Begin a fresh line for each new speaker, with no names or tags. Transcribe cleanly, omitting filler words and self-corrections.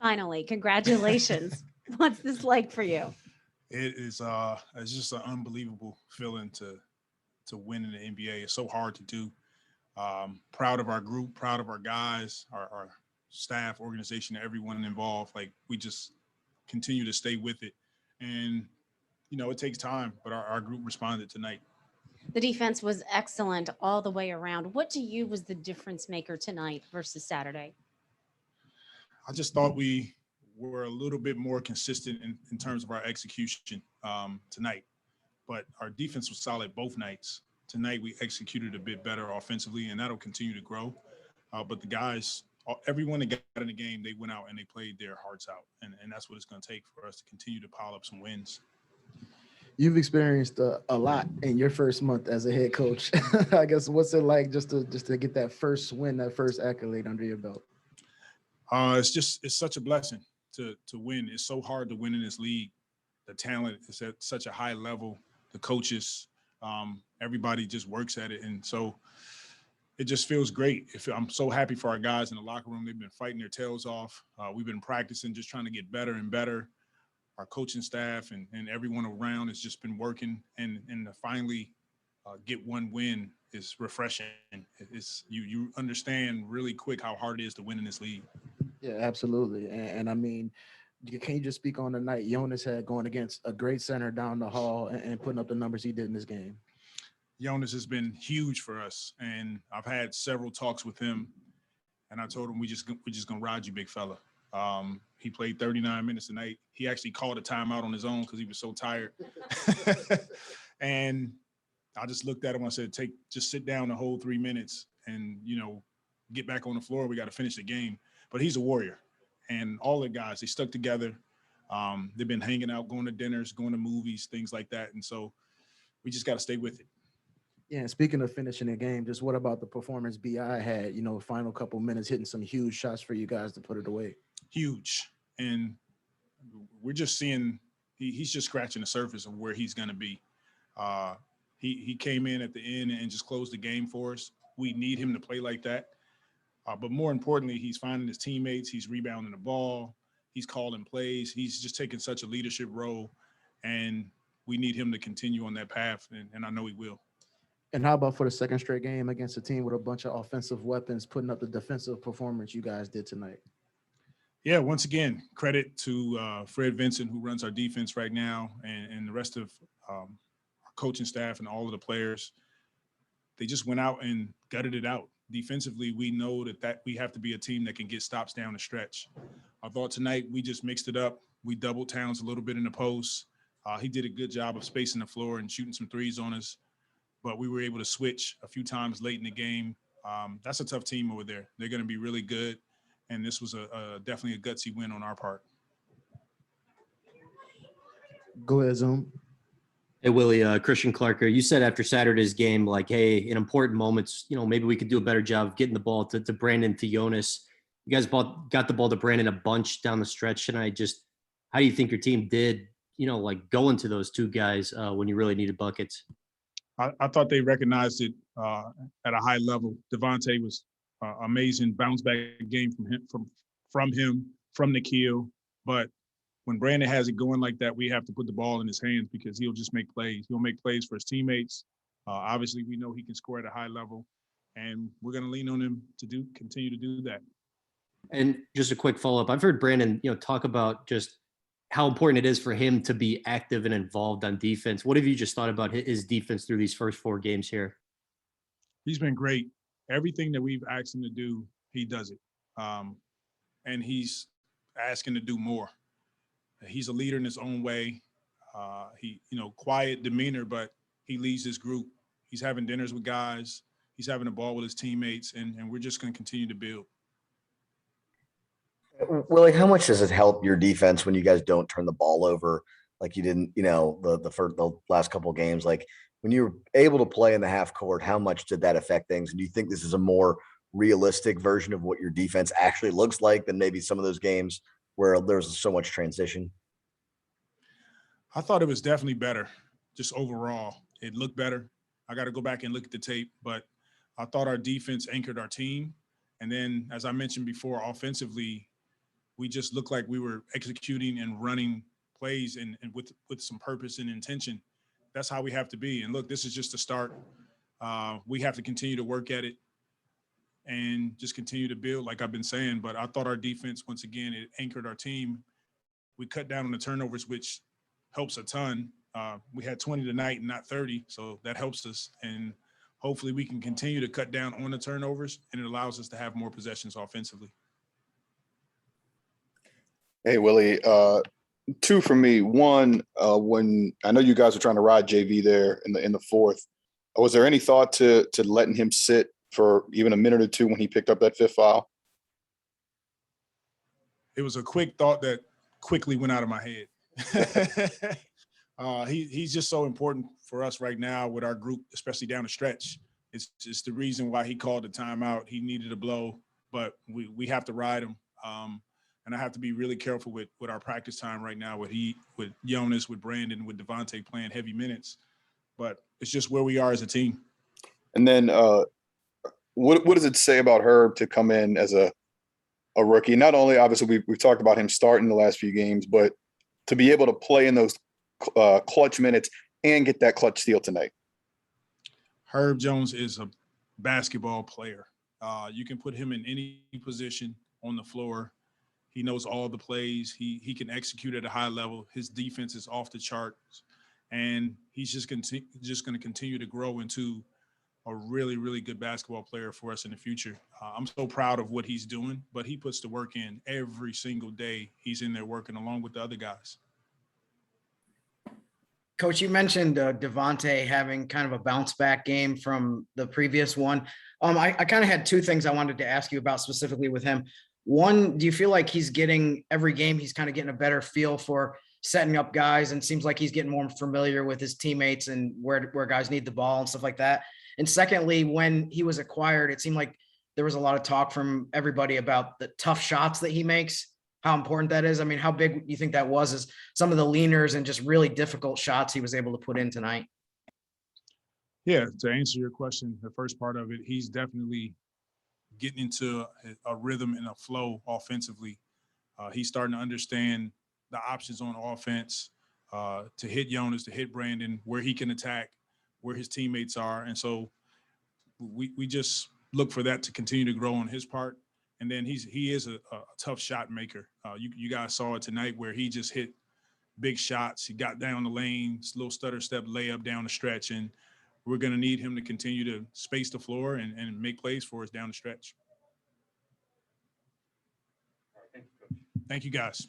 Finally, congratulations. What's this like for you?
It is it's just an unbelievable feeling to win in the NBA. It's so hard to do. Proud of our group, proud of our guys, our staff, organization, everyone involved. Like we just continue to stay with it. And, it takes time, but our group responded tonight.
The defense was excellent all the way around. What to you was the difference maker tonight versus Saturday?
I just thought we were a little bit more consistent in terms of our execution tonight. But our defense was solid both nights. Tonight we executed a bit better offensively, and that'll continue to grow. But the guys, everyone that got in the game, they went out and they played their hearts out, and that's what it's going to take for us to continue to pile up some wins.
You've experienced a lot in your first month as a head coach. I guess what's it like just to get that first win, that first accolade under your belt?
It's such a blessing to win. It's so hard to win in this league. The talent is at such a high level. The coaches, everybody just works at it, and so it just feels great. I'm so happy for our guys in the locker room. They've been fighting their tails off. We've been practicing, just trying to get better and better. Our coaching staff and everyone around has just been working, and to finally get one win is refreshing. It's you understand really quick how hard it is to win in this league.
Yeah, absolutely. And I mean, can you just speak on the night Jonas had going against a great center down the hall and putting up the numbers he did in this game?
Jonas has been huge for us, and I've had several talks with him, and I told him we're just gonna ride you, big fella. He played 39 minutes tonight. He actually called a timeout on his own because he was so tired. And I just looked at him. I said, just sit down the whole 3 minutes and, get back on the floor. We got to finish the game. But he's a warrior. And all the guys, they stuck together. They've been hanging out, going to dinners, going to movies, things like that. And so we just got to stay with it.
Yeah, and speaking of finishing the game, just what about the performance BI had, final couple minutes, hitting some huge shots for you guys to put it away?
Huge. And we're just seeing he's just scratching the surface of where he's going to be. He came in at the end and just closed the game for us. We need him to play like that. But more importantly, he's finding his teammates. He's rebounding the ball. He's calling plays. He's just taking such a leadership role. And we need him to continue on that path, and I know he will.
And how about for the second straight game against a team with a bunch of offensive weapons, putting up the defensive performance you guys did tonight?
Yeah, once again, credit to Fred Vincent, who runs our defense right now, and the rest of our coaching staff and all of the players. They just went out and gutted it out. Defensively, we know that we have to be a team that can get stops down the stretch. I thought tonight we just mixed it up. We doubled Towns a little bit in the post. He did a good job of spacing the floor and shooting some threes on us, but we were able to switch a few times late in the game. That's a tough team over there. They're going to be really good, and this was definitely a gutsy win on our part.
Go ahead, Zoom.
Hey, Willie, Christian Clark, you said after Saturday's game, like, hey, in important moments, maybe we could do a better job of getting the ball to Brandon, to Jonas. You guys got the ball to Brandon a bunch down the stretch tonight. Just how do you think your team did, going to those two guys when you really needed buckets?
I thought they recognized it at a high level. Devontae was amazing, bounce back game from him, from Nikhil. But when Brandon has it going like that, we have to put the ball in his hands because he'll just make plays. He'll make plays for his teammates. Obviously, we know he can score at a high level, and we're going to lean on him to continue to do that.
And just a quick follow-up. I've heard Brandon, talk about just how important it is for him to be active and involved on defense. What have you just thought about his defense through these first 4 games here?
He's been great. Everything that we've asked him to do, he does it. And he's asking to do more. He's a leader in his own way. He, quiet demeanor, but he leads his group. He's having dinners with guys. He's having a ball with his teammates, and we're just going to continue to build.
Willie, how much does it help your defense when you guys don't turn the ball over like you didn't, the last couple of games? Like when you were able to play in the half court, how much did that affect things? And do you think this is a more realistic version of what your defense actually looks like than maybe some of those games where there's so much transition?
I thought it was definitely better, just overall. It looked better. I got to go back and look at the tape, but I thought our defense anchored our team. And then, as I mentioned before, offensively, we just looked like we were executing and running plays and with some purpose and intention. That's how we have to be. And look, this is just a start. We have to continue to work at it and just continue to build, like I've been saying. But I thought our defense, once again, it anchored our team. We cut down on the turnovers, which helps a ton. We had 20 tonight and not 30, so that helps us. And hopefully we can continue to cut down on the turnovers, and it allows us to have more possessions offensively.
Hey, Willie, two for me. One, when I know you guys were trying to ride JV there in the fourth, was there any thought to letting him sit for even a minute or two when he picked up that fifth foul?
It was a quick thought that quickly went out of my head. He's just so important for us right now with our group, especially down the stretch. It's just the reason why he called the timeout. He needed a blow, but we have to ride him. And I have to be really careful with our practice time right now with Jonas, with Brandon, with Devontae playing heavy minutes. But it's just where we are as a team.
And then what does it say about Herb to come in as a rookie? Not only, obviously, we've talked about him starting the last few games, but to be able to play in those clutch minutes and get that clutch steal tonight.
Herb Jones is a basketball player. You can put him in any position on the floor. He knows all the plays. He can execute at a high level. His defense is off the charts, and he's just going to continue to grow into a really, really good basketball player for us in the future. I'm so proud of what he's doing, but he puts the work in every single day. He's in there working along with the other guys.
Coach, you mentioned Devontae having kind of a bounce back game from the previous one. I kind of had two things I wanted to ask you about specifically with him. One, do you feel like he's getting every game, he's kind of getting a better feel for setting up guys, and seems like he's getting more familiar with his teammates and where guys need the ball and stuff like that? And secondly, when he was acquired, it seemed like there was a lot of talk from everybody about the tough shots that he makes, how important that is. I mean, how big do you think that was as some of the leaners and just really difficult shots he was able to put in tonight?
Yeah, to answer your question, the first part of it, he's definitely getting into a rhythm and a flow offensively. He's starting to understand the options on offense, to hit Jonas, to hit Brandon, where he can attack, where his teammates are. And so we just look for that to continue to grow on his part. And then he is a tough shot maker. You guys saw it tonight where he just hit big shots. He got down the lane, little stutter step layup down the stretch, and we're going to need him to continue to space the floor and make plays for us down the stretch. Thank you, guys.